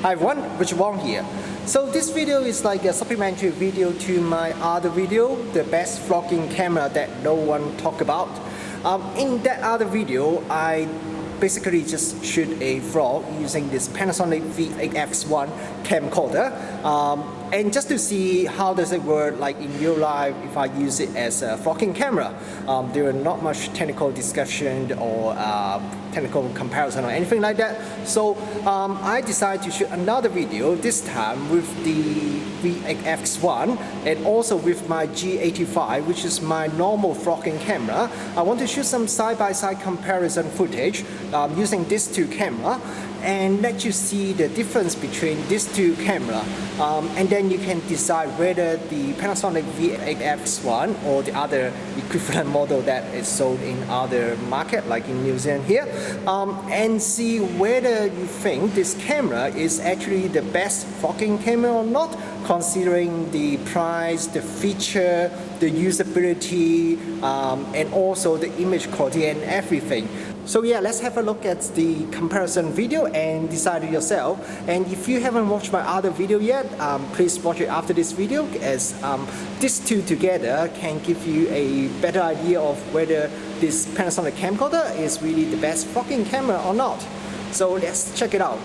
Hi everyone, VX1 here. So this video is like a supplementary video to my other video, the best vlogging camera that no one talk about. In that other video, I basically just shoot a vlog using this Panasonic VXF1 camcorder. And just to see how does it work like in real life if I use it as a vlogging camera. There are not much technical discussion or technical comparison or anything like that. So I decided to shoot another video, this time with the VX1 and also with my G85, which is my normal vlogging camera. I want to shoot some side-by-side comparison footage using these two cameras and let you see the difference between these two cameras. And then you can decide whether the Panasonic VXF1 or the other equivalent model that is sold in other market like in New Zealand here, and see whether you think this camera is actually the best vlogging camera or not, considering the price, the feature, the usability, and also the image quality and everything. So yeah, let's have a look at the comparison video and decide it yourself. And if you haven't watched my other video yet, please watch it after this video, as these two together can give you a better idea of whether this Panasonic camcorder is really the best vlogging camera or not. So let's check it out.